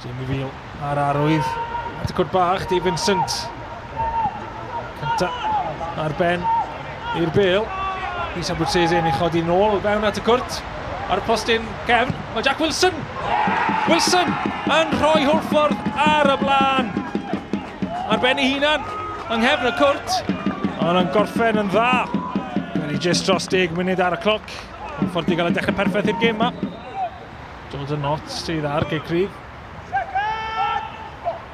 Jamie Veal ar arwydd. At y cwrt bach, Dave Vincent. Cynta ar ben i'r bêl. Isa Bwtsese yn ei chodi nôl fewn at y cwrt. Ar y postyn cefn, mae Jack Wilson. Wilson yn rhoi Hwlffordd ar y blaen. Ar ben ei hunan yng nghefn y cwrt. Ond yn gorffen yn dda. Wedi just dros 10 munud ar y cloc. Hwlffordd i gael y dechrau perffaith i'r gêm yma. Jordan Knott sydd ar gei cryf.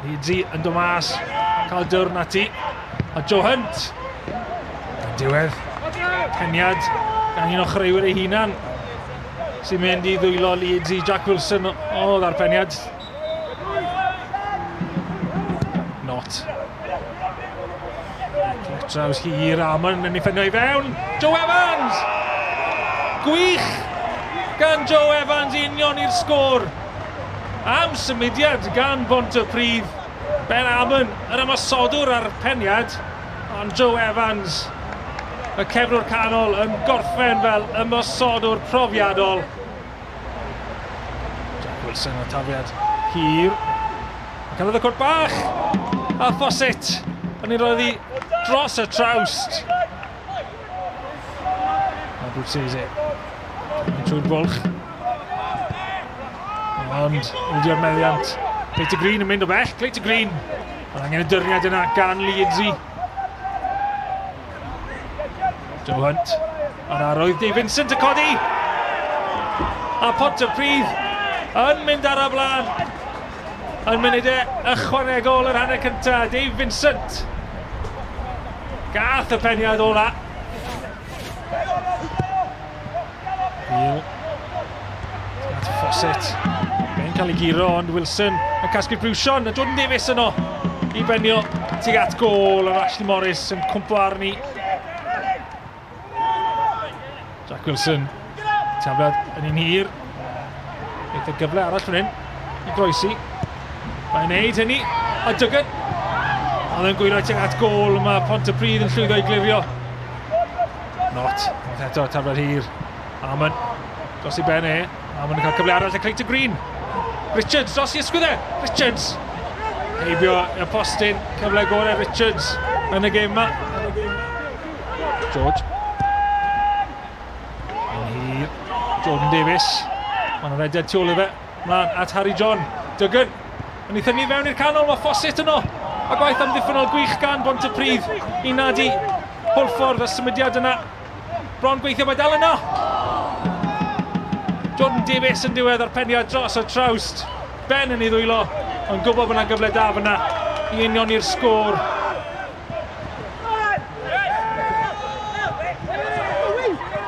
Leedsy yn dod mas. Cael dwrn ati. A Joe Hunt. Yn diwedd. Peniad gan un o chreuwyr ei hunan sy'n mynd i ddwylo Leedsy. Jack Wilson o ddarpeniad. Not. Traws hir Amon yn ei ffenno i fewn. Joe Evans! Gwych gan Joe Evans union i'r sgôr. Am symudiad gan Pontypridd. Ben Amon yn ymosodwr ar peniad. Ond Joe Evans, y cefnwr canol, yn gorffen fel ymosodwr profiadol. Jack Wilson o tafiad hir. Cafodd y cwrt bach. A Fawcett yn ei roedd i dros y trawst. A Bwtsese yn trwy'r bwlch. Ond wedi'r meddiant. Clayton Green yn mynd o bell. Clayton Green. Ond angen y dyrniad yna gan Leedsy. Joe Hunt ar arwydd. Dave Vincent y codi. A Pontypridd yn mynd ar y blaen. Yn munudau ychwanegol yr hanner cynta. Dave Vincent. Gath y peniad ola. Veal. At Fawcett. Be'n cael ei giro, ond Wilson yn casglu'r brwsion. A Jordan Davies yno i benio tuag at gôl. A Ashley Morris yn cwmpo arni. Jack Wilson, tafliad yn un hir. Eith y gyfle arall fan hyn i groesi. Mae'n neud hynny, a Duggan. Oedd yn gwyro tuag at gôl, mae Pontypridd yn llwyddo i glirio. Not, oedd eto tafliad hir. Amon, dros i ben e. Amon yn cael cyfle arall a Clayton Green. Richards, dros i ysgwyddau. Richards. Heibio y postyn, cyfle gorau Richards yn y gêm yma. George. Jordan Davies. Mae'n reded tu ôl i fe. Mlaen at Harry John. Duggan. Yn ei thynnu fewn i'r canol. Mae Fawcett yno. A gwaith amddiffynol gwych gan Pontypridd i nadi Hwlffordd y symudiad yna. Bron gweithio mae dal yno. Jordan Davies yn diwedd ar peniad dros y trawst. Ben yn ei ddwylo. Ond gwybod bod yna gyfle da fyna i union i'r sgôr.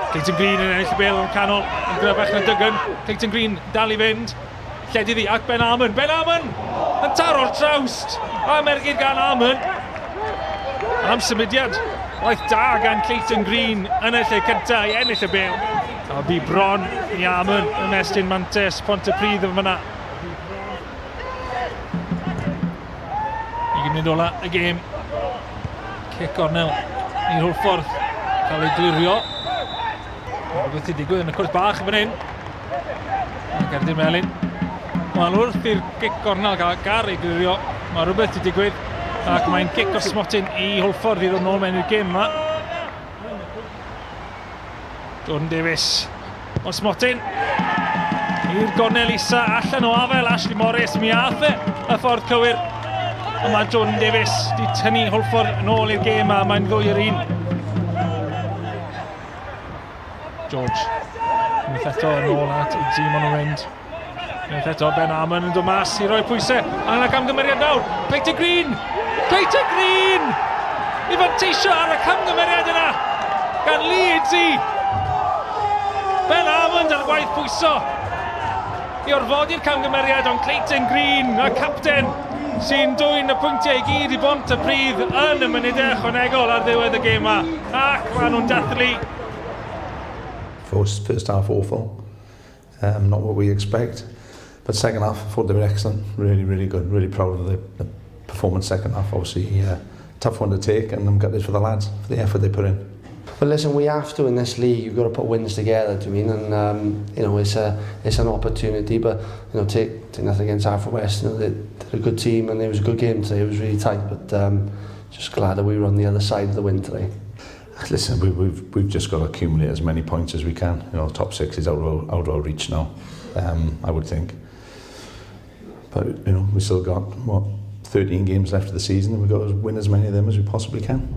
Clayton Green yn ennill y bêl yn canol, yn gryfach na Duggan. Clayton Green dal i fynd. Lledydd hi at Ben Amon. Ben Amon yn taro'r trawst. A mergyd gan Amon. Am symudiad. Waith da gan Clayton Green yn y lle cyntaf i ennill y bêl. A bu bron i Amon yn estyn mantes Pontypridd yn fyna. I gymryd ola y gêm. Cic ornel i Hwlffordd. Cael ei glirio. Rhywbeth i digwydd yn y cwrt bach fan hyn. Gerdyn Melin. Mae'n wrth i'r gic gornel gael gar ei glirio. Mae rhywbeth i digwydd. Ac mae'n gic o'r smotyn i Hwlffordd i ddod nôl mewn i'r gêm yma. Jordan Davies. Ond smotyn. I'r gornel isa allan o afel. Ashley Morris. Mi ath e y ffordd cywir. Ond mae Jordan Davies di tynnu Hwlffordd nôl i'r gêm yma. Mae'n ddwy i'r un. George. Unwaith eto yn ôl at Leedsy, maen nhw'n mynd. Unwaith eto Ben Amon yn dod mas i roi pwysau. A yna camgymeriad nawr. Clayton Green! Clayton Green! I fanteisio ar y camgymeriad yna. Gan Leedsy. Ben Amon ar gwaith pwyso. I orfodi'r camgymeriad ond Clayton Green, y capten, sy'n dwyn y pwyntiau i gyd i Pontypridd yn y munudau ychwanegol ar ddiwedd y gêm yma. Ac maen nhw'n dathlu. First half awful, not what we expect. But second half, I thought they were excellent, really, really good. Really proud of the performance second half. Obviously, tough one to take, and I'm gutted for the lads for the effort they put in. But listen, we have to in this league. You've got to put wins together. Do you mean? And you know, it's an opportunity. But you know, take nothing against Haverfordwest. You know, they're a good team, and it was a good game today. It was really tight, but just glad that we were on the other side of the win today. Listen, we've just got to accumulate as many points as we can. You know, top 6 is out of our reach now. I would think. But you know, we still got 13 games left of the season, and we've got to win as many of them as we possibly can.